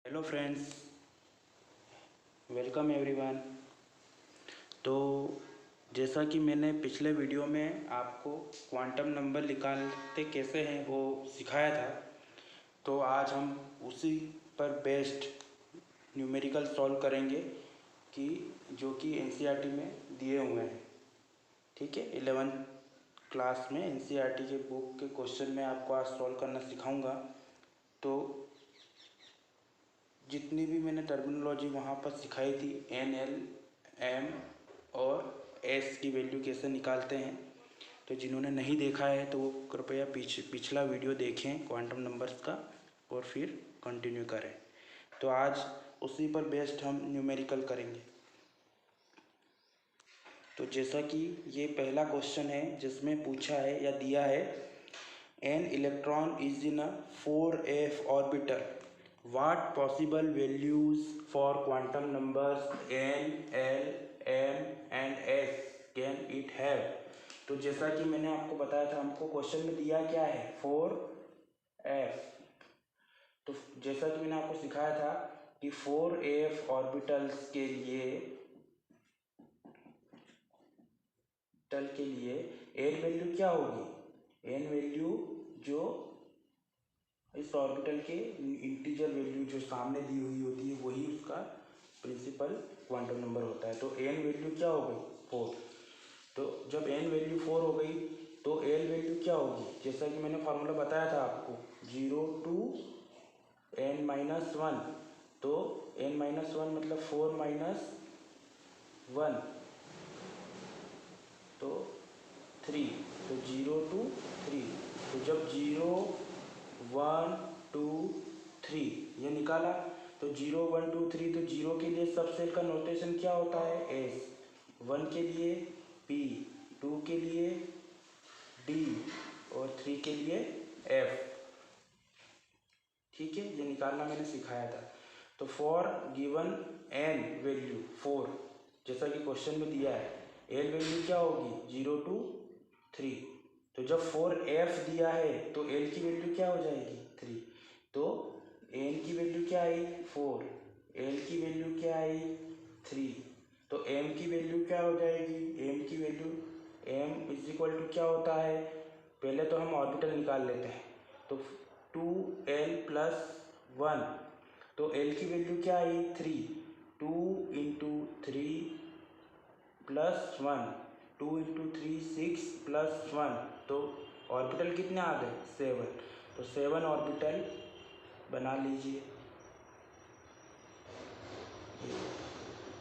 Hello friends, welcome everyone. तो जैसा कि मैंने पिछले वीडियो में आपको क्वांटम नंबर निकालते कैसे हैं वो सिखाया था, तो आज हम उसी पर बेस्ड न्यूमेरिकल सॉल्व करेंगे कि जो कि एनसीईआरटी में दिए हुए हैं। ठीक है, 11th क्लास में एनसीईआरटी के बुक के क्वेश्चन में आपको आज सॉल्व करना सिखाऊंगा। तो जितनी भी मैंने टर्मिनोलॉजी वहाँ पर सिखाई थी, एन, एल, एम और एस की वैल्यू कैसे निकालते हैं, तो जिन्होंने नहीं देखा है तो वो कृपया पिछला वीडियो देखें क्वांटम नंबर्स का और फिर कंटिन्यू करें। तो आज उसी पर बेस्ड हम न्यूमेरिकल करेंगे। तो जैसा कि ये पहला क्वेश्चन है जिसमें पूछा है या दिया है, an electron is in a 4f orbital, what possible values for quantum numbers n, l, m and s can it have। तो जैसा कि मैंने आपको बताया था, हमको क्वेश्चन में दिया क्या है, 4f। तो जैसा कि मैंने आपको सिखाया था कि 4f ऑर्बिटल्स के लिए एन वैल्यू क्या होगी, एन वैल्यू जो इस ऑर्बिटल के इंटीजर वैल्यू जो सामने दी हुई होती है वही उसका प्रिंसिपल क्वांटम नंबर होता है। तो एन वैल्यू क्या हो गई, 4। तो जब एन वैल्यू 4 हो गई तो एल वैल्यू क्या होगी, जैसा कि मैंने फार्मूला बताया था आपको, 0 to n-1। तो n-1 मतलब 4 माइनस 1 तो 3, तो 0 to 3। तो जब 0 1 2 3 ये निकाला तो 0 1 2 3, तो 0 के लिए सब सेल का नोटेशन क्या होता है, एस, 1 के लिए पी, 2 के लिए डी और 3 के लिए एफ। ठीक है, ये निकालना मैंने सिखाया था। तो फॉर गिवन एन वैल्यू 4, जैसा कि क्वेश्चन में दिया है, एल वैल्यू क्या होगी, 0 to 3। तो जब 4f दिया है तो l की वैल्यू क्या हो जाएगी, 3। तो n की वैल्यू क्या आई, 4, l की वैल्यू क्या आई, 3। तो m की वैल्यू क्या हो जाएगी, m की value, m is equal to क्या होता है, पहले तो हम ऑर्बिटल निकाल लेते हैं। तो 2l + 1, तो l की वैल्यू क्या आई, 3। 2 × 3 + 1, 2 × 3 6 + 1, तो ऑर्बिटल कितने आ गए, 7। तो 7 ऑर्बिटल बना लीजिए,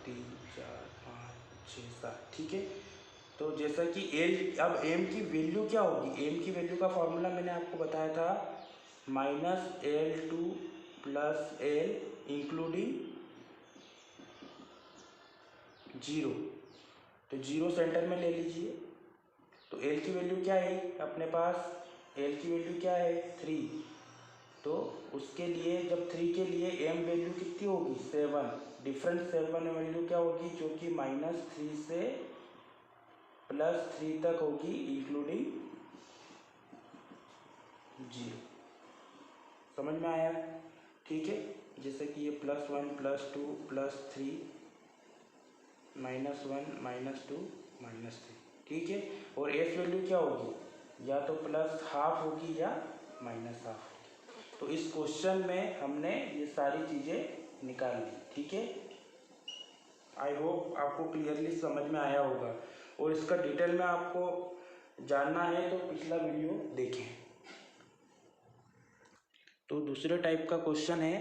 3 4 5 6 7। ठीक है, तो जैसा कि एल, अब एम की वैल्यू क्या होगी, एम की वैल्यू का फॉर्मूला मैंने आपको बताया था, -L2 + L इंक्लूडिंग 0। तो 0 सेंटर में ले लीजिए। तो एल की वैल्यू क्या है अपने पास, एल की वैल्यू क्या है, 3। तो उसके लिए जब 3 के लिए एम वैल्यू कितनी होगी, 7। डिफरेंट 7 वैल्यू क्या होगी, जो कि -3 से +3 तक होगी इंक्लूडिंग 0। समझ में आया, ठीक है। जैसे कि ये +1 +2 +3 -1 -2 -3। ठीक है, और एस वैल्यू क्या होगी, या तो +½ होगी या -½ होगी। तो इस क्वेश्चन में हमने ये सारी चीज़ें निकाल ली। ठीक है, आई होप आपको क्लियरली समझ में आया होगा, और इसका डिटेल में आपको जानना है तो पिछला वीडियो देखें। तो दूसरे टाइप का क्वेश्चन है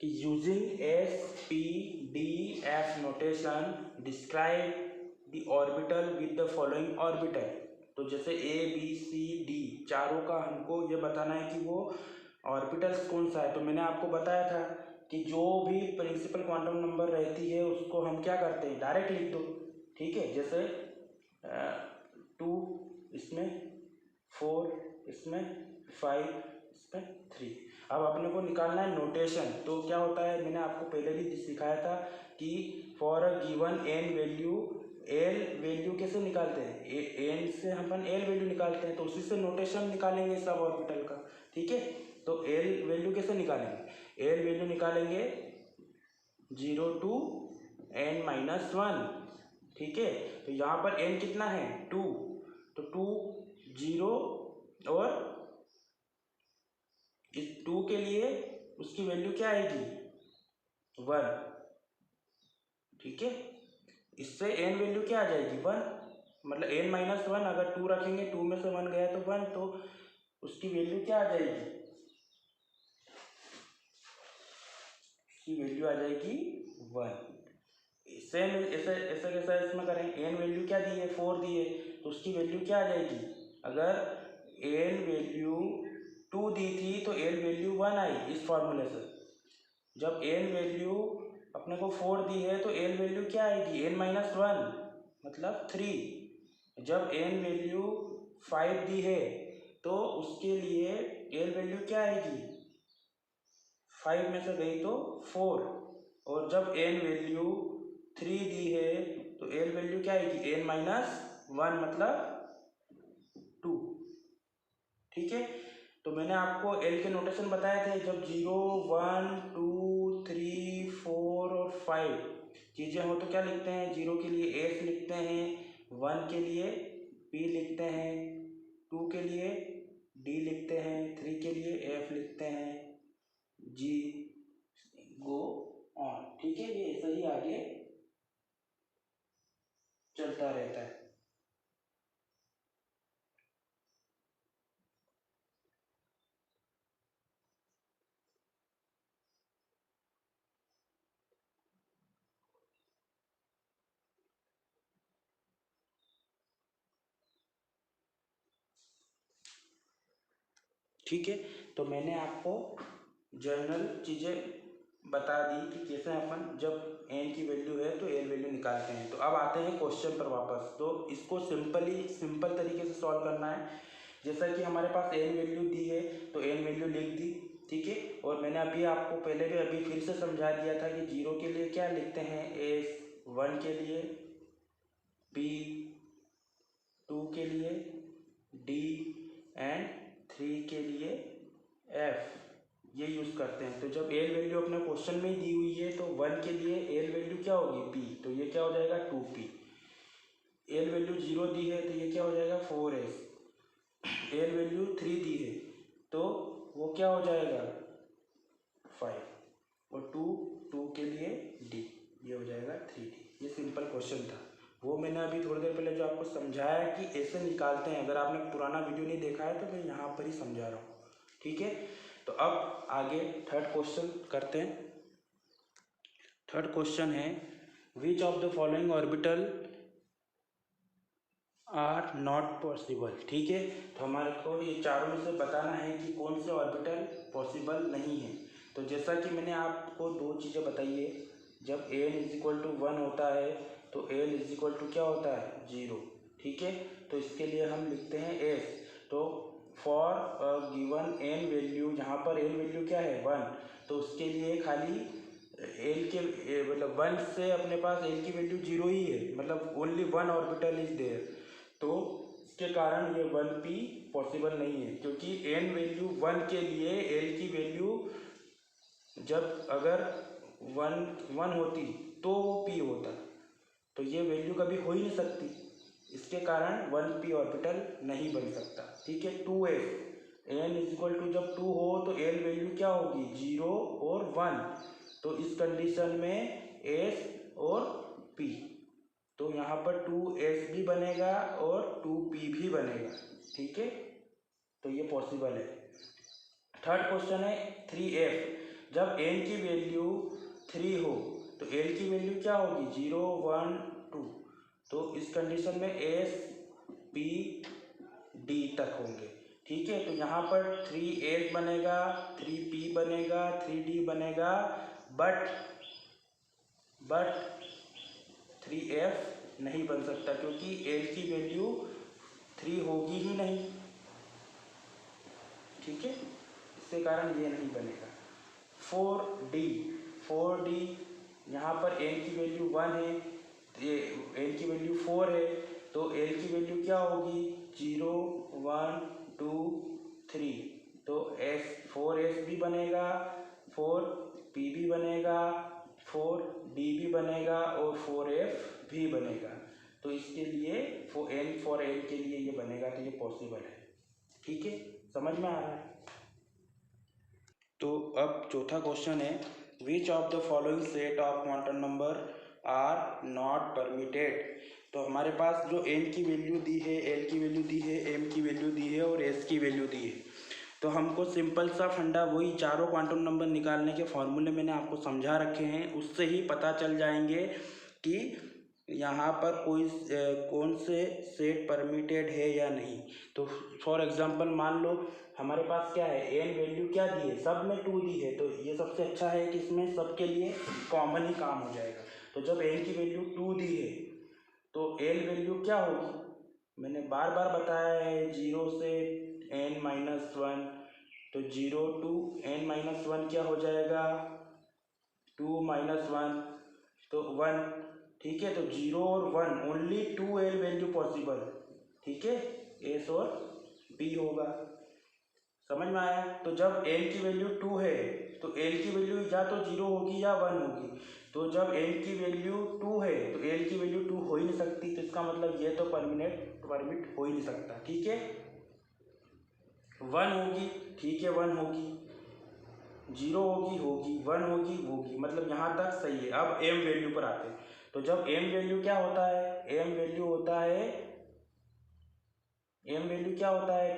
कि using SPDF notation describe the orbital with the following orbital. तो जैसे ABCD चारों का हमको ये बताना है कि वो ऑर्बिटल्स कौन सा है। तो मैंने आपको बताया था कि जो भी प्रिंसिपल क्वांटम नंबर रहती है उसको हम क्या करते हैं, डायरेक्ट लिख दो। ठीक है, जैसे 2 इसमें, 4 इसमें, 5 इसमें, 3। अब अपने को निकालना है नोटेशन। तो क्या होता है, मैंने आपको पहले भी सिखाया था कि for a given an value, L value कैसे निकालते हैं, एन से हम एल वैल्यू निकालते हैं, तो उसी से नोटेशन निकालेंगे सब ऑर्बिटल का। ठीक है, तो एल वैल्यू कैसे निकालेंगे, एन वैल्यू निकालेंगे 0 to n-1, ठीक है। तो यहाँ पर n कितना है 2, तो 2 0 और इस 2 के लिए उसकी वैल्यू क्या आएगी 1, ठीक है। इससे n वैल्यू क्या आ जाएगी 1, मतलब n-1, अगर 2 रखेंगे 2 में से 1 गया तो 1, तो उसकी वैल्यू क्या आ जाएगी, उसकी वैल्यू आ जाएगी 1। सेम ऐसे ऐसे कैसा इसमें करें, n वैल्यू क्या दी है 4 दी है, तो उसकी वैल्यू क्या आ जाएगी, अगर n वैल्यू 2 दी थी तो n वैल्यू 1 आई इस फॉर्मूले से। जब n वैल्यू अपने को 4 दी है तो n वैल्यू क्या आएगी n-1 मतलब 3। जब n वैल्यू 5 दी है तो उसके लिए n वैल्यू क्या आएगी, 5 में से गई तो 4, और जब n वैल्यू 3 दी है तो n वैल्यू क्या आएगी n-1 मतलब 2, ठीक है। तो मैंने आपको l के नोटेशन बताए थे, जब 0 1 2 3 4 और 5 चीज़ें हो तो क्या लिखते हैं, 0 के लिए s लिखते हैं, 1 के लिए p लिखते हैं, 2 के लिए d लिखते हैं, 3 के लिए f लिखते हैं, g गो ऑन, ठीक है। ये ऐसा ही आगे चलता रहता है। ठीक है, तो मैंने आपको जनरल चीज़ें बता दी कि कैसे अपन जब n की वैल्यू है तो n वैल्यू निकालते हैं। तो अब आते हैं क्वेश्चन पर वापस। तो इसको सिंपल तरीके से सॉल्व करना है। जैसा कि हमारे पास n वैल्यू दी है तो n वैल्यू लिख दी, ठीक है। और मैंने अभी आपको पहले भी अभी फिर से समझा दिया था कि 0 के लिए क्या लिखते हैं s, 1 के लिए p, 2 के लिए d एंड 3 के लिए f, ये यूज़ करते हैं। तो जब एल वैल्यू अपने क्वेश्चन में ही दी हुई है तो 1 के लिए एल वैल्यू क्या होगी p, तो ये क्या हो जाएगा 2p। एल वैल्यू 0 दी है तो ये क्या हो जाएगा 4s। एल वैल्यू 3 दी है तो वो क्या हो जाएगा 5, और 2 के लिए d, ये हो जाएगा 3d। ये सिंपल क्वेश्चन था, वो मैंने अभी थोड़ी देर पहले जो आपको समझाया कि ऐसे निकालते हैं। अगर आपने पुराना वीडियो नहीं देखा है तो मैं यहाँ पर ही समझा रहा हूँ, ठीक है। तो अब आगे थर्ड क्वेश्चन करते हैं। थर्ड क्वेश्चन है which of the following orbital are not possible, ठीक है। तो हमारे को ये चारों में से बताना है कि कौन से ऑर्बिटल पॉसिबल नहीं है। तो जैसा कि मैंने आपको दो चीज़ें बताई है, जब n=1 होता है तो l= क्या होता है 0, ठीक है। तो इसके लिए हम लिखते हैं s। तो फॉर गिवन n वैल्यू, यहाँ पर n वैल्यू क्या है 1, तो उसके लिए खाली l के मतलब 1 से अपने पास l की वैल्यू 0 ही है, मतलब ओनली 1 ऑर्बिटल इज देयर। तो इसके कारण ये 1p पॉसिबल नहीं है, क्योंकि n वैल्यू 1 के लिए l की वैल्यू जब अगर 1 होती तो वो p होता, तो ये वैल्यू कभी हो ही नहीं सकती। इसके कारण 1p ऑर्बिटल नहीं बन सकता, ठीक है। 2s, n= जब 2 हो तो l वैल्यू क्या होगी 0 और 1, तो इस कंडीशन में s और p, तो यहाँ पर 2s भी बनेगा और 2p भी बनेगा, ठीक है। तो ये पॉसिबल है। थर्ड क्वेश्चन है 3f, जब n की वैल्यू 3 हो तो l की वैल्यू क्या होगी 0 1 2, तो इस कंडीशन में s p d तक होंगे, ठीक है। तो यहाँ पर 3s बनेगा, 3p बनेगा, 3d बनेगा, बट 3f नहीं बन सकता, क्योंकि l की वैल्यू 3 होगी ही नहीं, ठीक है। इसके कारण ये नहीं बनेगा। 4d, यहाँ पर n की वैल्यू 1 है, ये n की वैल्यू 4 है, तो l की वैल्यू क्या होगी 0 1 2 3, तो 4s भी बनेगा, 4p भी बनेगा, 4d भी बनेगा और 4f भी बनेगा। तो इसके लिए फॉर n के लिए ये बनेगा, तो ये पॉसिबल है। ठीक है, समझ में आ रहा है। तो अब चौथा क्वेश्चन है, which of the following set of quantum number are not permitted. तो हमारे पास जो n की वैल्यू दी है, l की वैल्यू दी है, m की वैल्यू दी है और s की वैल्यू दी है। तो हमको सिंपल सा फंडा, वही चारों क्वांटम नंबर निकालने के फॉर्मूले मैंने आपको समझा रखे हैं, उससे ही पता चल जाएंगे कि यहाँ पर कौन से सेट परमिटेड है या नहीं। तो फॉर एग्जांपल मान लो हमारे पास क्या है, n वैल्यू क्या दी है, सब में 2 दी है, तो ये सबसे अच्छा है कि इसमें सबके लिए कॉमन ही काम हो जाएगा। तो जब n की वैल्यू 2 दी है तो l वैल्यू क्या होगी, मैंने बार बार बताया है, 0 से n-1, तो 0 to n-1 क्या हो जाएगा, 2 - 1 तो 1। ठीक है, तो 0 और 1 ओनली 2l वैल्यू पॉसिबल। ठीक है, एस और बी होगा। समझ में आया। तो जब n की वैल्यू 2 है तो l की वैल्यू या तो 0 होगी या 1 होगी। तो जब n की वैल्यू 2 है तो l की वैल्यू 2 हो ही नहीं सकती, तो इसका मतलब ये तो परमिट हो ही नहीं सकता। ठीक है, 1 होगी, ठीक है 1 होगी, 0 होगी, 1 होगी, मतलब यहाँ तक सही है। अब m वैल्यू पर आते हैं। तो जब m वैल्यू क्या होता है, m वैल्यू होता है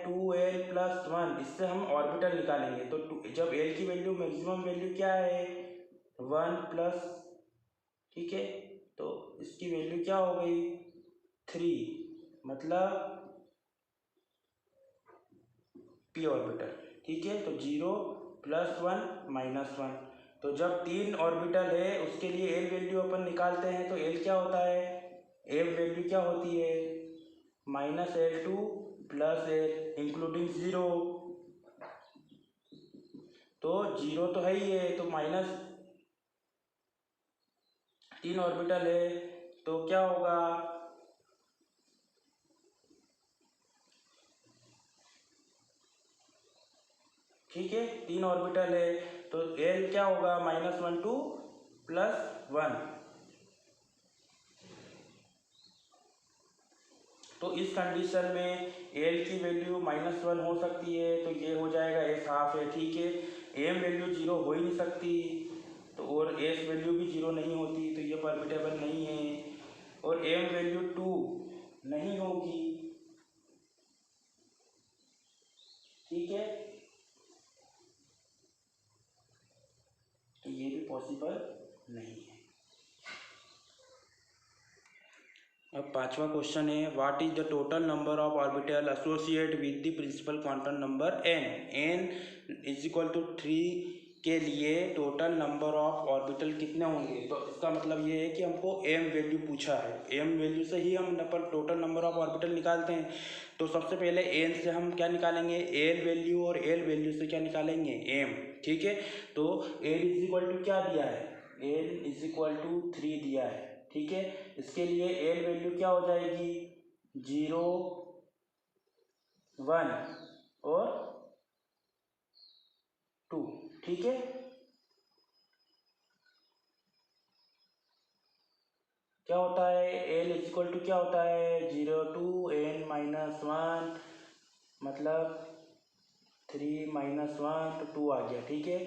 2l + 1। इससे हम ऑर्बिटल निकालेंगे। तो जब l की वैल्यू मैक्सिमम वैल्यू क्या है 1 प्लस, ठीक है, तो इसकी वैल्यू क्या हो गई 3, मतलब p ऑर्बिटल। ठीक है, तो 0 + 1 - 1। तो जब 3 ऑर्बिटल है उसके लिए l वैल्यू अपन निकालते हैं। तो l क्या होता है, l वैल्यू क्या होती है -L2 + l इंक्लूडिंग 0। तो 0 तो है ही है, तो -3 ऑर्बिटल है तो क्या होगा, ठीक है 3 ऑर्बिटल है तो l क्या होगा -1 to +1। तो इस कंडीशन में l की वैल्यू -1 हो सकती है, तो ये हो जाएगा s½ है। ठीक है, m वैल्यू 0 हो ही नहीं सकती, तो और s वैल्यू भी 0 नहीं होती, तो ये परमिटेबल नहीं है। और m वैल्यू 2 नहीं होगी। ठीक है, तो ये भी पॉसिबल नहीं है। अब पांचवा क्वेश्चन है, what is the total number of orbital associate with the principal quantum number n = 3 के लिए टोटल नंबर ऑफ ऑर्बिटल कितने होंगे। तो इसका मतलब ये है कि हमको m वैल्यू पूछा है, m वैल्यू से ही हम टोटल नंबर ऑफ ऑर्बिटल निकालते हैं। तो सबसे पहले n से हम क्या निकालेंगे, l वैल्यू, और l वैल्यू से क्या निकालेंगे m। ठीक है, तो l = क्या दिया है, l = 3 दिया है। ठीक है, इसके लिए l वैल्यू क्या हो जाएगी 0, 1 और 2। ठीक है, क्या होता है l = क्या होता है 0 to n-1, मतलब 3 - 1 तो 2 आ गया। ठीक है,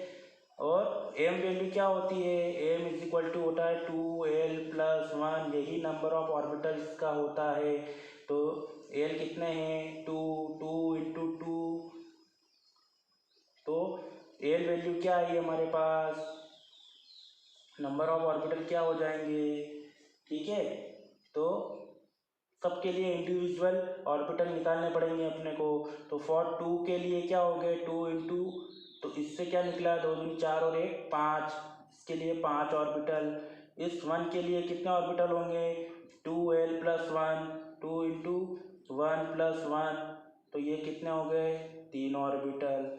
और m वैल्यू क्या होती है, m = होता है 2l + 1, यही नंबर ऑफ ऑर्बिटल्स का होता है। तो l कितने हैं 2 × 2, तो l वैल्यू क्या आई हमारे पास, नंबर ऑफ ऑर्बिटल क्या हो जाएंगे। ठीक है, तो सबके लिए इंडिविजुअल ऑर्बिटल निकालने पड़ेंगे अपने को। तो फॉर 2 के लिए क्या हो गए 2 × तो इससे क्या निकला 2 दूनी 4 और 1 5, इसके लिए 5 ऑर्बिटल। इस 1 के लिए कितने ऑर्बिटल होंगे 2l + 1, 2 × 1 + 1, तो ये कितने हो गए 3 ऑर्बिटल।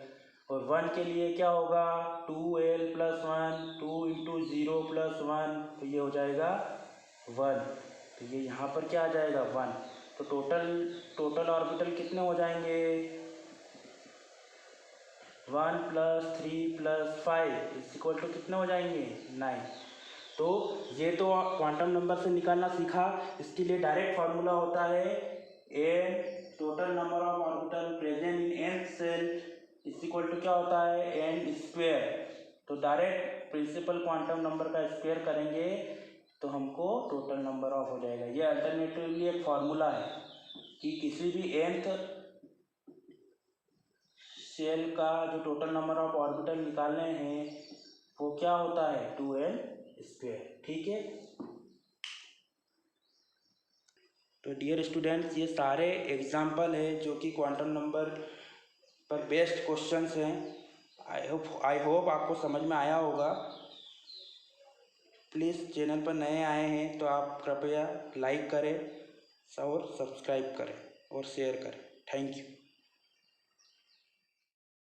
और 1 के लिए क्या होगा 2l + 1, 2 × 0 + 1, तो ये हो जाएगा 1। तो ये यहाँ पर क्या आ जाएगा 1। तो टोटल ऑर्बिटल कितने हो जाएंगे 1 + 3 + 5 = कितने हो जाएंगे 9। तो ये तो क्वांटम नंबर से निकालना सीखा। इसके लिए डायरेक्ट फार्मूला होता है n total number of orbital present in nth shell = क्या होता है n²। तो डायरेक्ट प्रिंसिपल क्वांटम नंबर का स्क्वायर करेंगे तो हमको टोटल नंबर ऑफ हो जाएगा। ये अल्टरनेटिवली एक फार्मूला है कि किसी भी nth सेल का जो टोटल नंबर ऑफ ऑर्बिटल निकालने हैं वो क्या होता है 2n²। ठीक है। तो डियर स्टूडेंट्स, ये सारे एग्जाम्पल है जो कि क्वांटम नंबर पर बेस्ड क्वेश्चंस हैं। आई होप आपको समझ में आया होगा। प्लीज़ चैनल पर नए आए हैं तो आप कृपया लाइक करें और सब्सक्राइब करें और शेयर करें। Thank you.